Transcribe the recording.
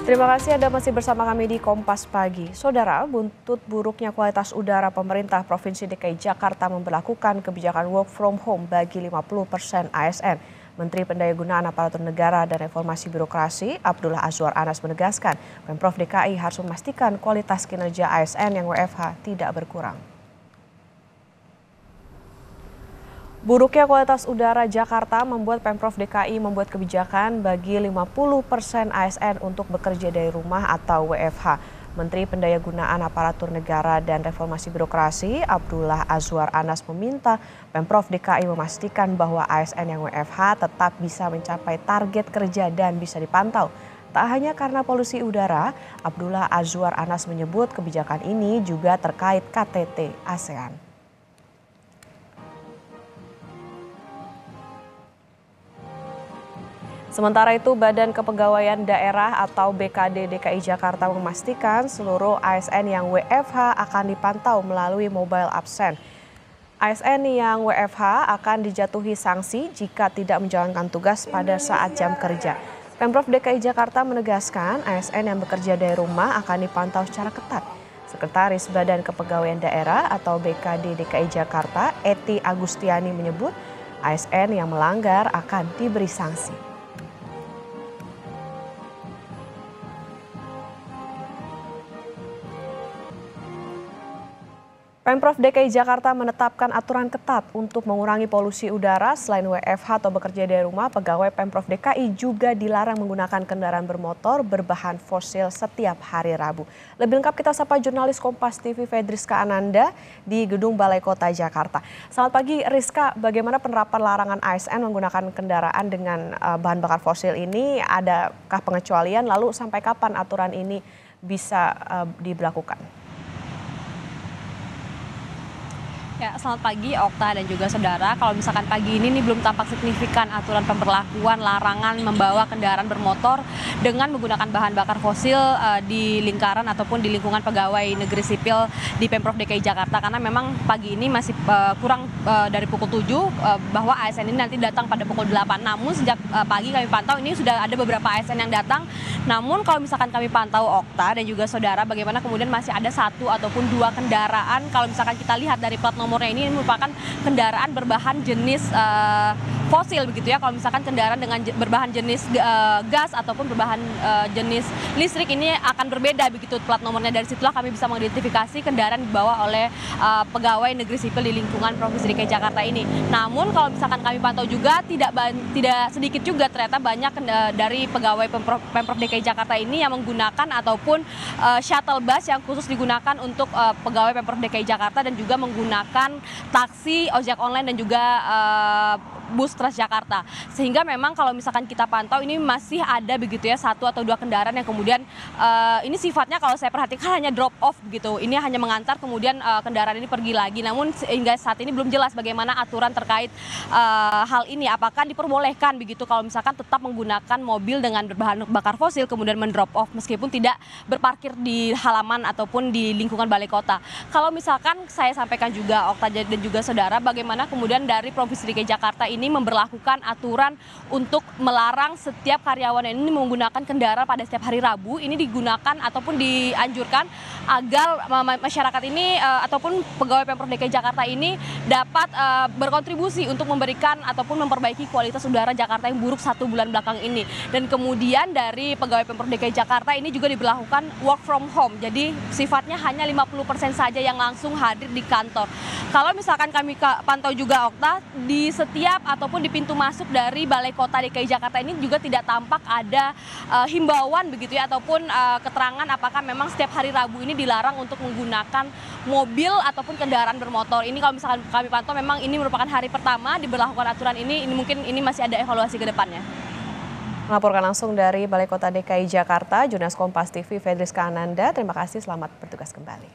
Terima kasih Anda masih bersama kami di Kompas Pagi. Saudara, buntut buruknya kualitas udara, pemerintah Provinsi DKI Jakarta memberlakukan kebijakan work from home bagi 50% ASN. Menteri Pendayagunaan Aparatur Negara dan Reformasi Birokrasi Abdullah Azwar Anas menegaskan, Pemprov DKI harus memastikan kualitas kinerja ASN yang WFH tidak berkurang. Buruknya kualitas udara Jakarta membuat Pemprov DKI membuat kebijakan bagi 50% ASN untuk bekerja dari rumah atau WFH. Menteri Pendayagunaan Aparatur Negara dan Reformasi Birokrasi Abdullah Azwar Anas meminta Pemprov DKI memastikan bahwa ASN yang WFH tetap bisa mencapai target kerja dan bisa dipantau. Tak hanya karena polusi udara, Abdullah Azwar Anas menyebut kebijakan ini juga terkait KTT ASEAN. Sementara itu, Badan Kepegawaian Daerah atau BKD DKI Jakarta memastikan seluruh ASN yang WFH akan dipantau melalui mobile absen. ASN yang WFH akan dijatuhi sanksi jika tidak menjalankan tugas pada saat jam kerja. Pemprov DKI Jakarta menegaskan ASN yang bekerja dari rumah akan dipantau secara ketat. Sekretaris Badan Kepegawaian Daerah atau BKD DKI Jakarta, Eti Agustiani menyebut ASN yang melanggar akan diberi sanksi. Pemprov DKI Jakarta menetapkan aturan ketat untuk mengurangi polusi udara. Selain WFH atau bekerja dari rumah, pegawai Pemprov DKI juga dilarang menggunakan kendaraan bermotor berbahan fosil setiap hari Rabu. Lebih lengkap kita sapa jurnalis Kompas TV Fedriska Ananda di Gedung Balai Kota Jakarta. Selamat pagi Rizka, bagaimana penerapan larangan ASN menggunakan kendaraan dengan bahan bakar fosil ini? Adakah pengecualian? Lalu sampai kapan aturan ini bisa diberlakukan? Ya, selamat pagi Okta dan juga saudara. Kalau misalkan pagi ini belum tampak signifikan aturan pemberlakuan larangan membawa kendaraan bermotor dengan menggunakan bahan bakar fosil di lingkaran ataupun di lingkungan pegawai negeri sipil di Pemprov DKI Jakarta, karena memang pagi ini masih kurang dari pukul 7 bahwa ASN ini nanti datang pada pukul 8. Namun sejak pagi kami pantau ini sudah ada beberapa ASN yang datang. Namun kalau misalkan kami pantau Okta dan juga saudara, bagaimana kemudian masih ada satu ataupun dua kendaraan, kalau misalkan kita lihat dari plat nomornya ini merupakan kendaraan berbahan jenis fosil begitu ya. Kalau misalkan kendaraan dengan berbahan jenis gas ataupun berbahan jenis listrik ini akan berbeda begitu plat nomornya. Dari situlah kami bisa mengidentifikasi kendaraan dibawa oleh pegawai negeri sipil di lingkungan Provinsi DKI Jakarta ini. Namun kalau misalkan kami pantau juga tidak sedikit juga ternyata banyak dari pegawai Pemprov DKI Jakarta ini yang menggunakan ataupun shuttle bus yang khusus digunakan untuk pegawai Pemprov DKI Jakarta dan juga menggunakan taksi, ojek online dan juga bus Transjakarta. Sehingga memang kalau misalkan kita pantau ini masih ada begitu ya satu atau dua kendaraan yang kemudian ini sifatnya kalau saya perhatikan hanya drop off begitu. Ini hanya mengantar kemudian kendaraan ini pergi lagi. Namun hingga saat ini belum jelas bagaimana aturan terkait hal ini. Apakah diperbolehkan begitu kalau misalkan tetap menggunakan mobil dengan berbahan bakar fosil kemudian mendrop off meskipun tidak berparkir di halaman ataupun di lingkungan balai kota. Kalau misalkan saya sampaikan juga Okta dan juga saudara, bagaimana kemudian dari Provinsi DKI Jakarta ini memberlakukan aturan untuk melarang setiap karyawan ini menggunakan kendaraan pada setiap hari Rabu. Ini digunakan ataupun dianjurkan agar masyarakat ini ataupun pegawai Pemprov DKI Jakarta ini dapat berkontribusi untuk memberikan ataupun memperbaiki kualitas udara Jakarta yang buruk 1 bulan belakang ini. Dan kemudian dari pegawai Pemprov DKI Jakarta ini juga diberlakukan work from home. Jadi sifatnya hanya 50% saja yang langsung hadir di kantor. Kalau misalkan kami pantau juga Okta, di setiap ataupun di pintu masuk dari Balai Kota DKI Jakarta ini juga tidak tampak ada himbauan begitu ya ataupun keterangan apakah memang setiap hari Rabu ini dilarang untuk menggunakan mobil ataupun kendaraan bermotor. Ini kalau misalkan kami pantau memang ini merupakan hari pertama diberlakukan aturan ini mungkin ini masih ada evaluasi ke depannya. Melaporkan langsung dari Balai Kota DKI Jakarta, jurnalis Kompas TV Fedriska Ananda. Terima kasih, selamat bertugas kembali.